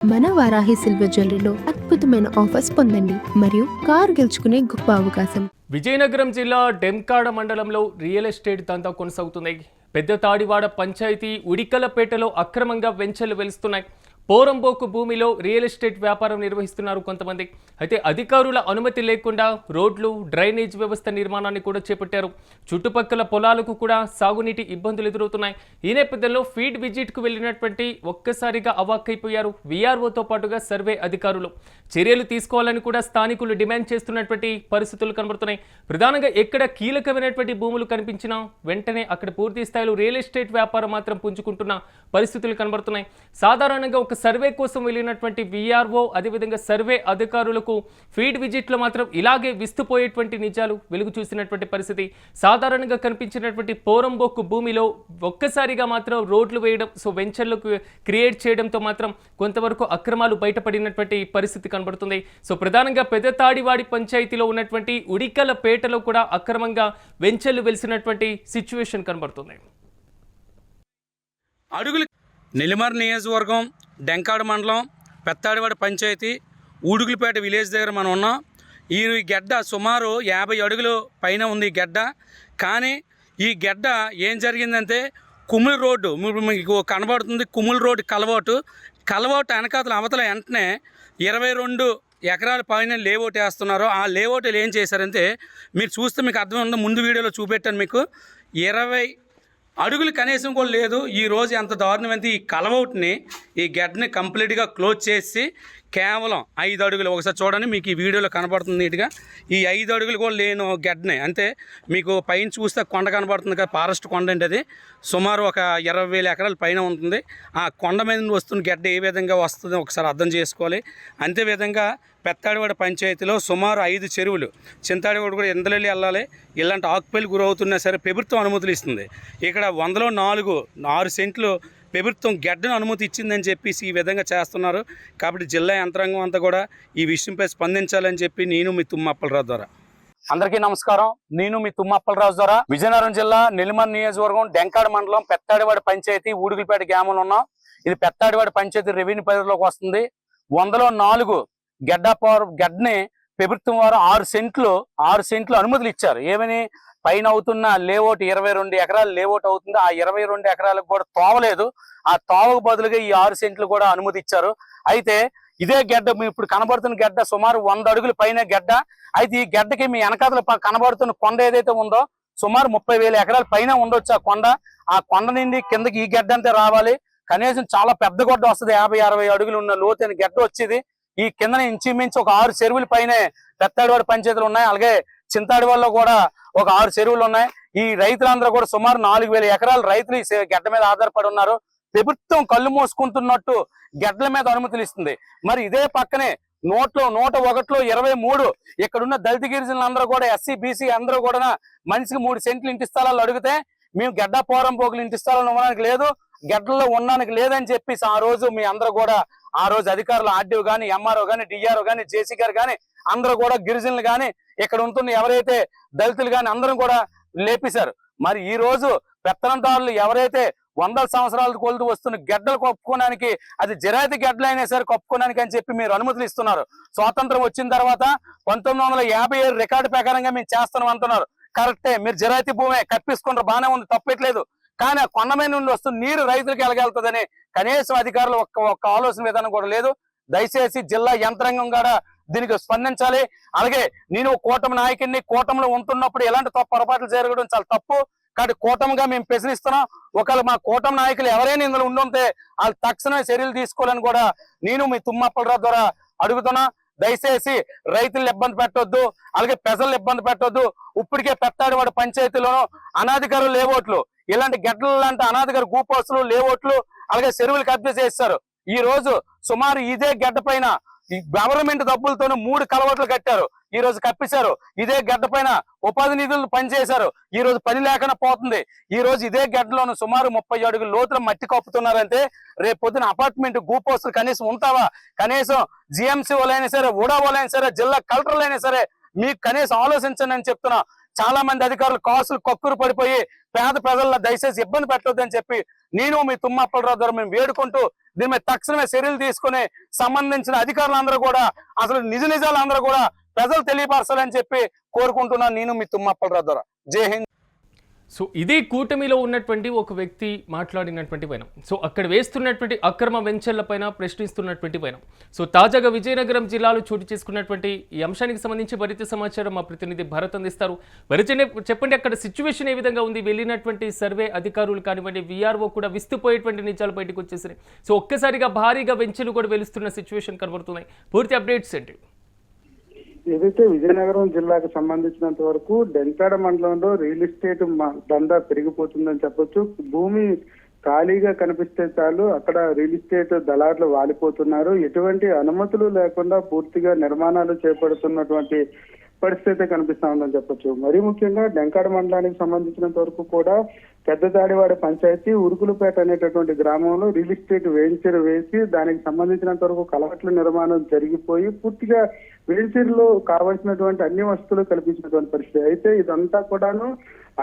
మన వారాహి సిల్వర్ జ్యువెలరీలో అద్భుతమైన ఆఫర్స్ పొందండి మరియు కార్ గెలుచుకునే గొప్ప అవకాశం. విజయనగరం జిల్లా డెంకాడ మండలంలో రియల్ ఎస్టేట్ దందా కొనసాగుతుంది. పెద్ద తాడివాడ పంచాయతీ ఉడికలపేటలో అక్రమంగా వెంచర్లు వెలుస్తున్నాయి. పోరంబోకు భూమిలో రియల్ ఎస్టేట్ వ్యాపారం నిర్వహిస్తున్నారు కొంతమంది. అయితే అధికారుల అనుమతి లేకుండా రోడ్లు, డ్రైనేజ్ వ్యవస్థ నిర్మాణాన్ని కూడా చేపట్టారు. చుట్టుపక్కల పొలాలకు కూడా సాగునీటి ఇబ్బందులు ఎదురవుతున్నాయి. ఈ నేపథ్యంలో ఫీల్డ్ విజిట్కు వెళ్లినటువంటి ఒక్కసారిగా అవాక్కైపోయారు వీఆర్ఓతో పాటుగా సర్వే అధికారులు. చర్యలు తీసుకోవాలని కూడా స్థానికులు డిమాండ్ చేస్తున్నటువంటి పరిస్థితులు కనబడుతున్నాయి. ప్రధానంగా ఎక్కడ కీలకమైనటువంటి భూములు కనిపించినా వెంటనే అక్కడ పూర్తి స్థాయిలో రియల్ ఎస్టేట్ వ్యాపారం మాత్రం పుంజుకుంటున్న పరిస్థితులు కనబడుతున్నాయి. సాధారణంగా ఒక సర్వే కోసం వెళ్ళినటువంటి వీఆర్ఓ అదేవిధంగా సర్వే అధికారులకు ఫీల్డ్ విజిట్లో మాత్రం ఇలాగే విస్తుపోయేటువంటి నిజాలు వెలుగు చూసినటువంటి పరిస్థితి. సాధారణంగా కనిపించినటువంటి పోరంబోకు భూమిలో ఒక్కసారిగా మాత్రం రోడ్లు వేయడం, వెంచర్లకు క్రియేట్ చేయడంతో మాత్రం కొంతవరకు అక్రమాలు బయటపడినటువంటి పరిస్థితి కనబడుతుంది. ప్రధానంగా పెద్దతాడివాడి పంచాయతీలో ఉన్నటువంటి ఉడికలపేటలో కూడా అక్రమంగా వెంచర్లు వెలిసినటువంటి సిచ్యువేషన్ కనబడుతుంది. అడుగులు నెల్లిమర్ నియోజకవర్గం డెంకాడ మండలం పెత్తాడివాడ పంచాయతీ ఊడుగులపేట విలేజ్ దగ్గర మనం ఉన్నాం. ఈ గెడ్డ సుమారు 50 అడుగులు పైన ఉంది ఈ గెడ్డ. కానీ ఈ గెడ్డ ఏం జరిగిందంటే కుముల్ రోడ్డు మీకు కనబడుతుంది. కుముల్ రోడ్డు కలవాటు వెనకాతల అవతల వెంటనే 22 ఎకరాల పైన లేఅవుట్ వేస్తున్నారు. ఆ లేఅవుట్లు ఏం చేశారంటే మీరు చూస్తే మీకు అర్థం ఉందో, ముందు వీడియోలో చూపెట్టాను మీకు. 20 అడుగులు కనీసం కూడా లేదు. ఈరోజు ఎంత దారుణమైంది, ఈ కలవౌట్ని ఈ గెడ్ని కంప్లీట్గా క్లోజ్ చేసి కేవలం 5 అడుగులు, ఒకసారి చూడండి మీకు ఈ వీడియోలో కనబడుతుంది నీట్గా. ఈ 5 అడుగులు కూడా లేను గెడ్ని. అంతే మీకు పైన చూస్తే కొండ కనబడుతుంది కదా, ఫారెస్ట్ కొండ అంటే అది సుమారు ఒక 20,000 ఎకరాల పైన ఉంటుంది. ఆ కొండ మీద వస్తున్న గెడ్డ ఏ విధంగా వస్తుందో ఒకసారి అర్థం చేసుకోవాలి. అంతేవిధంగా పెత్తాడివాడ పంచాయతీలో సుమారు 5 చెరువులు, చింతాడివాడు కూడా ఎందలెళ్ళి వెళ్ళాలి. ఇలాంటి ఆకుపల్లి గురవుతున్నా సరే ప్రభుత్వం అనుమతులు ఇస్తుంది. ఇక్కడ 100లో 6 సెంట్లు ప్రభుత్వం గెడ్డను అనుమతి ఇచ్చిందని చెప్పేసి ఈ విధంగా చేస్తున్నారు. కాబట్టి జిల్లా యంత్రాంగం అంతా కూడా ఈ విషయంపై స్పందించాలని చెప్పి నేను మీ తుమ్మప్పలరాజు ద్వారా. అందరికీ నమస్కారం. నేను మీ తుమ్మప్పలరాజు ద్వారా విజయనగరం జిల్లా నెల్లిమర్ నియోజకవర్గం డెంకాడ మండలం పెత్తాడివాడ పంచాయతీ ఊడుగులపేట గ్రామంలో ఉన్నాం. ఇది పెత్తాడివాడ పంచాయతీ రెవెన్యూ పరిధిలోకి వస్తుంది. 100లో 4 గెడ్ని ప్రభుత్వం వారు 6 సెంట్లు అనుమతులు ఇచ్చారు. ఏమని పైన అవుతున్న లేఅవుట్ 22 ఎకరాల లేఅవుట్ అవుతుంది. ఆ 22 ఎకరాలకు కూడా తోవలేదు. ఆ తోవకు బదులుగా ఈ 6 సెంట్లు కూడా అనుమతి ఇచ్చారు. అయితే ఇదే గెడ్డ ఇప్పుడు కనబడుతున్న గెడ్డ సుమారు 100 అడుగుల పైన గెడ్డ. అయితే ఈ గెడ్డకి మీ వెనకాతల కనబడుతున్న కొండ ఏదైతే ఉందో సుమారు 30,000 ఎకరాల పైన ఉండొచ్చు ఆ కొండ. ఆ కొండ నుండి కిందకి ఈ గెడ్డ అంతే రావాలి. కనీసం చాలా పెద్ద గొడ్డ వస్తుంది. 50-60 అడుగులు ఉన్న లోతైన గెడ్డ వచ్చేది. ఈ కింద ఇంచుమించు ఒక 6 చెరువుల పైనే పెత్తాడివాడ పంచాయతీలు ఉన్నాయి. అలాగే చింతాడివాడలో కూడా ఒక 6 చెరువులు ఉన్నాయి. ఈ రైతులందరూ కూడా సుమారు 4,000 ఎకరాల రైతులు ఈ గెడ్డ మీద ఆధారపడి ఉన్నారు. ప్రభుత్వం కళ్ళు మోసుకుంటున్నట్టు గెడ్డల మీద అనుమతులు ఇస్తుంది. మరి ఇదే పక్కనే 101లో 23 ఇక్కడున్న దళిత గిరిజనులు అందరూ కూడా ఎస్సీ బీసీ అందరూ కూడా మనిషికి 3 సెంట్లు ఇంటి స్థలాలు అడిగితే మేము గెడ్డ పోరంపోకులు ఇంటి స్థలాలు ఇవ్వడానికి లేదు, గెడ్డల్లో ఉండడానికి లేదని చెప్పేసి ఆ రోజు మీ అందరూ కూడా ఆ రోజు అధికారులు ఆర్డీఓ కానీ, ఎంఆర్ఓ కానీ, డిఆర్ఓ కానీ, జేసీ గారు కానీ అందరూ కూడా గిరిజనులు కానీ ఇక్కడ ఉంటున్న ఎవరైతే దళితులు కానీ అందరం కూడా లేపేశారు. మరి ఈ రోజు పెత్తనందారులు ఎవరైతే 100 సంవత్సరాలు కొలుతూ వస్తున్న గెడ్డలు కప్పుకోవడానికి, అది జిరాయితీ గెడ్డలైనా సరే కప్పుకోవడానికి అని చెప్పి మీరు అనుమతులు ఇస్తున్నారు. స్వాతంత్రం వచ్చిన తర్వాత 1957 రికార్డు ప్రకారంగా మేము చేస్తున్నాం అంటున్నారు. కరెక్టే, మీరు జిరాయితీ భూమే కప్పించుకుంటారు, బాగానే ఉంది, తప్పట్లేదు. కానీ ఆ కొండ మీద నుండి వస్తున్న నీరు రైతులకు ఎలాగెళ్తుందని కనీసం అధికారులు ఒక్క ఆలోచన విధానం కూడా లేదు. దయచేసి జిల్లా యంత్రాంగం కూడా దీనికి స్పందించాలి. అలాగే నేను కూటమి నాయకుడిని, కూటమిలో ఉంటున్నప్పుడు ఎలాంటి పొరపాట్లు జరగడం చాలా తప్పు. కాబట్టి కూటమిగా మేము ప్రశ్నిస్తున్నాం. ఒకవేళ మా కూటమి నాయకులు ఎవరైనా ఇందులో ఉండుంటే వాళ్ళు తక్షణమే చర్యలు తీసుకోవాలని కూడా నేను మీ తుమ్మప్పలరాజు ద్వారా అడుగుతున్నా. దయచేసి రైతులను ఇబ్బంది పెట్టొద్దు, అలాగే ప్రజలను ఇబ్బంది పెట్టొద్దు. ఇప్పటికే పెత్తాడివాడ పంచాయతీలోనూ అనాధికార లేఅవుట్లు, ఇలాంటి గెడ్డలు లాంటి అనాధికార గూపోస్తులు, లేఅవుట్లు, అలాగే చెరువులు కబ్జా చేస్తారు. ఈ రోజు సుమారు ఇదే గెడ్డ పైన గవర్నమెంట్ డబ్బులతోనే 3 కలవట్లు కట్టారు. ఈ రోజు కప్పించారు. ఇదే గడ్డ పైన ఉపాధి నిధులు పనిచేశారు. ఈ రోజు పని లేకుండా పోతుంది. ఈ రోజు ఇదే గడ్డలోను సుమారు 30 అడుగుల లోతుల మట్టి కప్పుతున్నారంటే రేపు పొద్దున అపార్ట్మెంట్ గూపోస్తులు కనీసం ఉంటావా? కనీసం జిఎంసీ వాళ్ళైనా సరే, ఊడా వాళ్ళైనా సరే, జిల్లా కలెక్టర్లు అయినా సరే మీకు కనీసం ఆలోచించండి అని చెప్తున్నా. చాలా మంది అధికారులు కాసులు కక్కురు పడిపోయి పేద ప్రజల్లో దయచేసి ఇబ్బంది పెట్టొద్దని చెప్పి నేను మీ తుమ్మప్పలరాజు ద్వారా మేము వేడుకుంటూ దీని మీద తక్షణమే చర్యలు తీసుకుని సంబంధించిన అధికారులందరూ కూడా అసలు నిజాలందరూ కూడా ప్రజలు తెలియపరచాలని చెప్పి కోరుకుంటున్నాను. నేను మీ తుమ్మప్పల ద్వారా. జై హింద్. సో ఇది కూటమిలో ఉన్నటువంటి ఒక వ్యక్తి మాట్లాడినటువంటి వైనం. సో అక్కడ వేస్తున్నటువంటి అక్రమ వెంచర్లపైన ప్రశ్నిస్తున్నటువంటి వైనం. సో తాజాగా విజయనగరం జిల్లాలో చోటు చేసుకున్నటువంటి ఈ అంశానికి సంబంధించి మరింత సమాచారం మా ప్రతినిధి భరత్ అందిస్తారు. భరత్, చెప్పండి, అక్కడ సిచ్యువేషన్ ఏ విధంగా ఉంది? వెళ్ళినటువంటి సర్వే అధికారులు కానివ్వండి, విఆర్ఓ కూడా విస్తుపోయేటువంటి నిజాలు బయటకు వచ్చేసాయి. సో ఒక్కసారిగా భారీగా వెంచర్లు కూడా వెలుస్తున్న సిచ్యువేషన్ కనబడుతున్నాయి. పూర్తి అప్డేట్స్ ఏంటి? ఏదైతే విజయనగరం జిల్లాకు సంబంధించినంత వరకు డెంకాడ మండలంలో రియల్ ఎస్టేట్ దందా పెరిగిపోతుందని చెప్పొచ్చు. భూమి ఖాళీగా కనిపిస్తే చాలు అక్కడ రియల్ ఎస్టేట్ దళారులు వాలిపోతున్నారు. ఎటువంటి అనుమతులు లేకుండా పూర్తిగా నిర్మాణాలు చేపడుతున్నటువంటి పరిస్థితి కనిపిస్తా ఉందని చెప్పొచ్చు. మరీ ముఖ్యంగా డెంకాడ మండలానికి సంబంధించినంత వరకు కూడా పెద్దదాడివాడ పంచాయతీ ఉరుకులపేట అనేటటువంటి గ్రామంలో రియల్ ఎస్టేట్ వెంచర్ వేసి దానికి సంబంధించినంత వరకు కలవట్ల నిర్మాణం జరిగిపోయి పూర్తిగా వెంచర్లో కావాల్సినటువంటి అన్ని వస్తువులు కల్పించినటువంటి పరిస్థితి. అయితే ఇదంతా కూడాను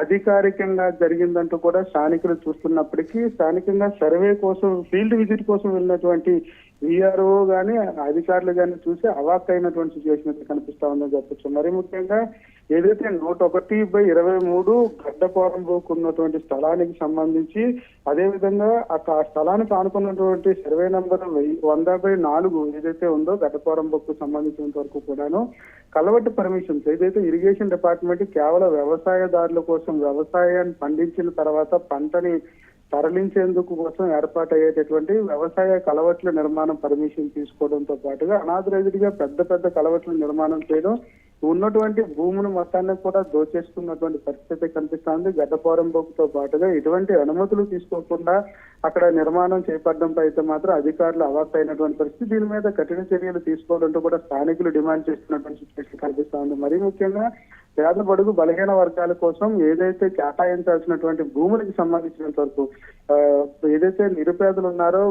అధికారికంగా జరిగిందంటూ కూడా స్థానికులు చూస్తున్నప్పటికీ స్థానికంగా సర్వే కోసం ఫీల్డ్ విజిట్ కోసం వెళ్ళినటువంటి విఆర్ఓ గాని అధికారులు గాని చూసి అవాక్ అయినటువంటి సిచ్యువేషన్ అయితే కనిపిస్తా ఉందని చెప్పొచ్చు. మరి ముఖ్యంగా ఏదైతే 101/23 గడ్డపోరంబోకు ఉన్నటువంటి స్థలానికి సంబంధించి అదేవిధంగా ఆ స్థలానికి ఆనుకున్నటువంటి సర్వే నంబర్ 100/4 ఏదైతే ఉందో గడ్డపోరంబోకు సంబంధించినంత వరకు కూడాను కలవట్టు పర్మిషన్స్ ఏదైతే ఇరిగేషన్ డిపార్ట్మెంట్ కేవలం వ్యవసాయదారుల కోసం వ్యవసాయాన్ని పండించిన తర్వాత పంటని తరలించేందుకు కోసం ఏర్పాటయ్యేటటువంటి వ్యవసాయ కలవట్ల నిర్మాణం పర్మిషన్ తీసుకోవడంతో పాటుగా అనాథరైజ్డ్ గా పెద్ద పెద్ద కలవట్ల నిర్మాణం చేయడం ఉన్నటువంటి భూమును మొత్తాన్ని కూడా దోచేసుకున్నటువంటి పరిస్థితి కనిపిస్తోంది. గడ్డపోరంబోకుతో పాటుగా ఎటువంటి అనుమతులు తీసుకోకుండా అక్కడ నిర్మాణం చేపట్టడంపై అయితే మాత్రం అధికారులు అవాక్ అయినటువంటి పరిస్థితి. దీని మీద కఠిన చర్యలు తీసుకోవాలంటూ కూడా స్థానికులు డిమాండ్ చేస్తున్నటువంటి సిచ్యువేషన్ కనిపిస్తోంది. మరీ ముఖ్యంగా పేద బడుగు బలహీన వర్గాల కోసం ఏదైతే కేటాయించాల్సినటువంటి భూములకు సంబంధించినంత వరకు ఏదైతే నిరుపేదలు ఉన్నారో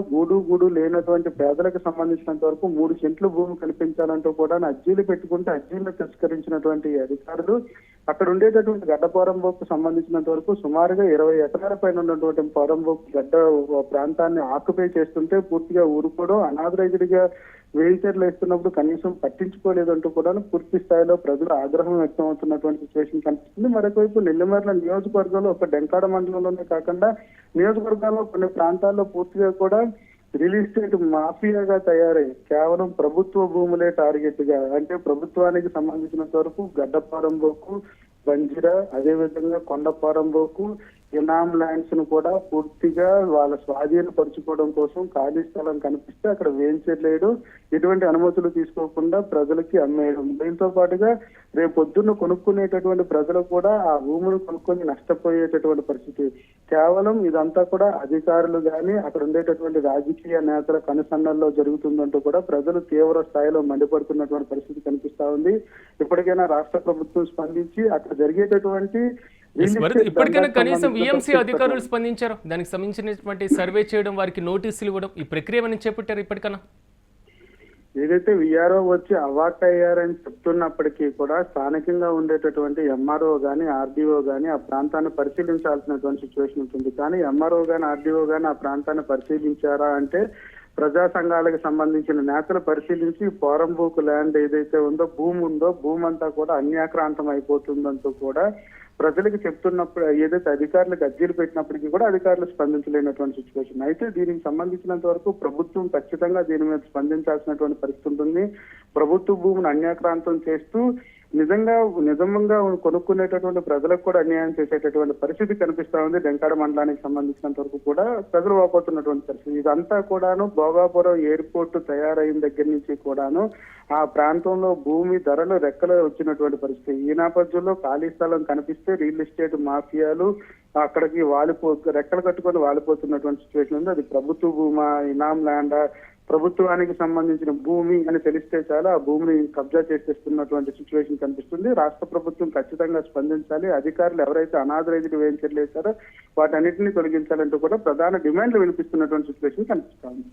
గూడు లేనటువంటి పేదలకు సంబంధించినంత వరకు 3 సెంట్లు భూమి కల్పించాలంటూ కూడా అర్జీలు పెట్టుకుంటే అర్జీలు తిరస్కరించినటువంటి అధికారులు అక్కడ ఉండేటటువంటి గడ్డ పోరంబోకు సంబంధించినంత వరకు సుమారుగా 20 ఎకరాల పైన ఉన్నటువంటి పోరంబోకు గడ్డ ప్రాంతాన్ని ఆక్యుపై చేస్తుంటే పూర్తిగా ఊరుకోవడం అనాథరైజ్డ్ గా వెంచర్లు వేస్తున్నప్పుడు కనీసం పట్టించుకోలేదంటూ కూడా పూర్తి స్థాయిలో ప్రజలు ఆగ్రహం వ్యక్తం అవుతున్నటువంటి సిచ్యువేషన్ కనిపిస్తుంది. మరొకవైపు నెల్లిమర్ల నియోజకవర్గంలో ఒక డెంకాడ మండలంలోనే కాకుండా నియోజకవర్గాల్లో కొన్ని ప్రాంతాల్లో పూర్తిగా కూడా రియల్ ఎస్టేట్ మాఫియాగా తయారై కేవలం ప్రభుత్వ భూములే టార్గెట్ గా అంటే ప్రభుత్వానికి సంబంధించినంత వరకు గడ్డపారంబోకు బంజిరా అదేవిధంగా కొండపారంబోకు ఇనాం ల్యాండ్స్ ను కూడా పూర్తిగా వాళ్ళ స్వాధీనపరుచుకోవడం కోసం ఖాళీ స్థలం కనిపిస్తే అక్కడ వేయించలేడు ఎటువంటి అనుమతులు తీసుకోకుండా ప్రజలకి అమ్మేయడం. దీంతో పాటుగా రేపు పొద్దున్న కొనుక్కునేటటువంటి ప్రజలు కూడా ఆ భూములు కొనుక్కొని నష్టపోయేటటువంటి పరిస్థితి. కేవలం ఇదంతా కూడా అధికారులు గాని అక్కడ ఉండేటటువంటి రాజకీయ నేతల కనుసన్నల్లో జరుగుతుందంటూ కూడా ప్రజలు తీవ్ర స్థాయిలో మండిపడుతున్నటువంటి పరిస్థితి కనిపిస్తా ఉంది. ఇప్పటికైనా రాష్ట్ర ప్రభుత్వం స్పందించి అక్కడ జరిగేటటువంటి ఇప్పటికైనా కనీసం విఎంసీ అధికారులు స్పందించారు, దానికి సంబంధించినటువంటి సర్వే చేయడం, వారికి నోటీసులు ఇవ్వడం, ఈ ప్రక్రియ ఏమని చేపట్టారు ఇప్పటికన్నా? ఏదైతే విఆర్ఓ వచ్చి అవాక్ అయ్యారని చెప్తున్నప్పటికీ కూడా స్థానికంగా ఉండేటటువంటి ఎంఆర్ఓ గాని ఆర్డీఓ గాని ఆ ప్రాంతాన్ని పరిశీలించాల్సినటువంటి సిచ్యువేషన్ ఉంటుంది. కానీ ఎంఆర్ఓ గాని ఆర్డీఓ గాని ఆ ప్రాంతాన్ని పరిశీలించారా అంటే ప్రజా సంఘాలకు సంబంధించిన నేతలు పరిశీలించి పోరంబోకు ల్యాండ్ ఏదైతే ఉందో భూమి అంతా కూడా అన్యాక్రాంతం అయిపోతుందంటూ కూడా ప్రజలకు చెప్తున్నప్పుడు ఏదైతే అధికారులకు అర్జీలు పెట్టినప్పటికీ కూడా అధికారులు స్పందించలేనటువంటి సిచ్యువేషన్. అయితే దీనికి సంబంధించినంత వరకు ప్రభుత్వం ఖచ్చితంగా దీని మీద స్పందించాల్సినటువంటి పరిస్థితి ఉంటుంది. ప్రభుత్వ భూమిని అన్యాక్రాంతం చేస్తూ నిజంగా కొనుక్కునేటటువంటి ప్రజలకు కూడా అన్యాయం చేసేటటువంటి పరిస్థితి కనిపిస్తా ఉంది. డెంకాడ మండలానికి సంబంధించినంత వరకు కూడా ప్రజలు వాపోతున్నటువంటి పరిస్థితి. ఇదంతా కూడాను భోగాపురం ఎయిర్పోర్ట్ తయారైన దగ్గర నుంచి కూడాను ఆ ప్రాంతంలో భూమి ధరలు రెక్కలు వచ్చినటువంటి పరిస్థితి. ఈ నేపథ్యంలో ఖాళీ స్థలం కనిపిస్తే రియల్ ఎస్టేట్ మాఫియాలు అక్కడికి రెక్కలు కట్టుకొని వాలిపోతున్నటువంటి సిచ్యువేషన్ ఉంది. అది ప్రభుత్వ భూమా, ఇనాం ల్యాండ్, ప్రభుత్వానికి సంబంధించిన భూమి అని తెలిస్తే చాలా ఆ భూమిని కబ్జా చేసేస్తున్నటువంటి సిచ్యువేషన్ కనిపిస్తుంది. రాష్ట్ర ప్రభుత్వం ఖచ్చితంగా స్పందించాలి. అధికారులు ఎవరైతే అనాథరైజ్డ్ వేయించర్లు వేశారో వాటన్నిటిని తొలగించాలంటూ కూడా ప్రధాన డిమాండ్లు వినిపిస్తున్నటువంటి సిచ్యువేషన్ కనిపిస్తుంది.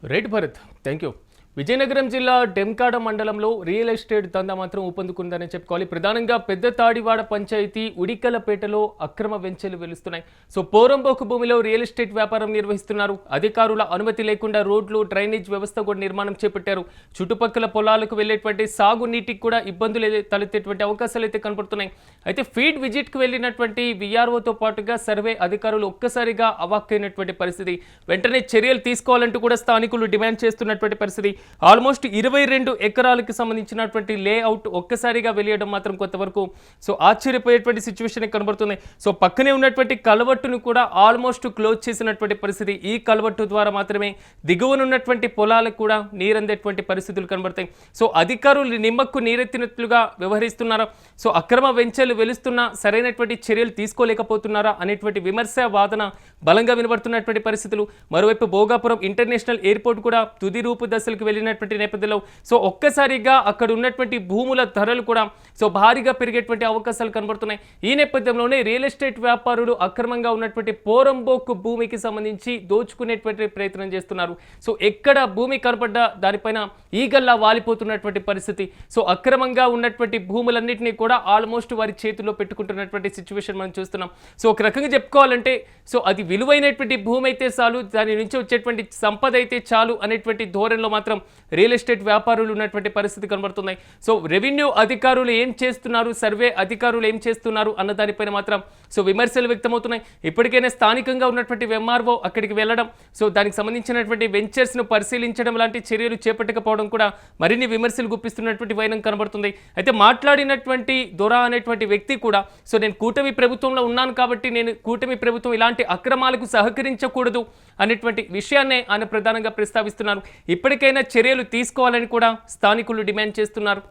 Right Bharat, thank you. Vizianagaram జిల్లా డెంకాడ మండలంలో రియల్ ఎస్టేట్ దందా మాత్రం ఊపందుకుందని చెప్పుకోవాలి. ప్రధానంగా పెద్ద తాడివాడ పంచాయతీ ఉడికలపేటలో అక్రమ వెంచర్లు వెలుస్తున్నాయి. సో పోరంబోకు భూమిలో రియల్ ఎస్టేట్ వ్యాపారం నిర్వహిస్తున్నారు. అధికారుల అనుమతి లేకుండా రోడ్లు, డ్రైనేజ్ వ్యవస్థ కూడా నిర్మాణం చేపట్టారు. చుట్టుపక్కల పొలాలకు వెళ్లేటువంటి సాగు నీటికి కూడా ఇబ్బందులు తలెత్తేటువంటి అవకాశాలు అయితే కనపడుతున్నాయి. అయితే ఫీల్డ్ విజిట్కు వెళ్ళినటువంటి విఆర్ఓతో పాటుగా సర్వే అధికారులు ఒక్కసారిగా అవాక్కైనటువంటి పరిస్థితి. వెంటనే చర్యలు తీసుకోవాలంటూ కూడా స్థానికులు డిమాండ్ చేస్తున్నటువంటి పరిస్థితి. ఆల్మోస్ట్ 22 ఎకరాలకు సంబంధించినటువంటి లేఅవుట్ ఒక్కసారిగా వెలియడం మాత్రం కొంతవరకు సో ఆశ్చర్యపోయేటువంటి సిచ్యువేషన్ కనబడుతుంది. సో పక్కనే ఉన్నటువంటి కలవట్టును కూడా ఆల్మోస్ట్ క్లోజ్ చేసినటువంటి పరిస్థితి. ఈ కలవట్టు ద్వారా మాత్రమే దిగువనున్నటువంటి పొలాలకు కూడా నీరందేటువంటి పరిస్థితులు కనబడతాయి. సో అధికారులు నిమ్మకు నీరెత్తినట్లుగా వ్యవహరిస్తున్నారా, సో అక్రమ వెంచర్లు వెలుస్తున్నా సరైనటువంటి చర్యలు తీసుకోలేకపోతున్నారా అనేటువంటి విమర్శ వాదన బలంగా వినబడుతున్నటువంటి పరిస్థితులు. మరోవైపు భోగాపురం ఇంటర్నేషనల్ ఎయిర్పోర్ట్ కూడా తుది రూపు దశలకు వెళ్ళినటువంటి నేపథ్యంలో సో ఒక్కసారిగా అక్కడ ఉన్నటువంటి భూముల ధరలు కూడా సో భారీగా పెరిగేటువంటి అవకాశాలు కనబడుతున్నాయి. ఈ నేపథ్యంలోనే రియల్ ఎస్టేట్ వ్యాపారులు అక్రమంగా ఉన్నటువంటి పోరంబోకు భూమికి సంబంధించి దోచుకునేటువంటి ప్రయత్నం చేస్తున్నారు. సో ఎక్కడ భూమి కనపడ్డా దానిపైన ఈగల్లా వాలిపోతున్నటువంటి పరిస్థితి. సో అక్రమంగా ఉన్నటువంటి భూములన్నింటినీ కూడా ఆల్మోస్ట్ వారి చేతిలో పెట్టుకుంటున్నటువంటి సిచ్యువేషన్ మనం చూస్తున్నాం. సో ఒక రకంగా చెప్పుకోవాలంటే సో అది విలువైనటువంటి భూమి అయితే చాలు, దాని నుంచి వచ్చేటువంటి సంపద అయితే చాలు అనేటువంటి ధోరణిలో మాత్రం రియల్ ఎస్టేట్ వ్యాపారులు ఉన్నటువంటి పరిస్థితి కనబడుతున్నాయి. సో రెవెన్యూ అధికారులు ఏం చేస్తున్నారు, సర్వే అధికారులు ఏం చేస్తున్నారు అన్న దానిపైన మాత్రం సో విమర్శలు వ్యక్తమవుతున్నాయి. ఇప్పటికైనా స్థానికంగా ఉన్నటువంటి ఎంఆర్ఓ అక్కడికి వెళ్ళడం, సో దానికి సంబంధించినటువంటి వెంచర్స్ను పరిశీలించడం లాంటి చర్యలు చేపట్టకపోవడం కూడా మరిన్ని విమర్శలు గుప్పిస్తున్నటువంటి వైనం కనబడుతుంది. అయితే మాట్లాడినటువంటి దొరా అనేటువంటి వ్యక్తి కూడా సో నేను కూటమి ప్రభుత్వంలో ఉన్నాను కాబట్టి నేను కూటమి ప్రభుత్వం ఇలాంటి అక్రమాలకు సహకరించకూడదు అనేటువంటి విషయాన్నే ఆయన ప్రధానంగా ప్రస్తావిస్తున్నారు. ఇప్పటికైనా చర్యలు తీసుకోవాలని కూడా స్థానికులు డిమాండ్ చేస్తున్నారు.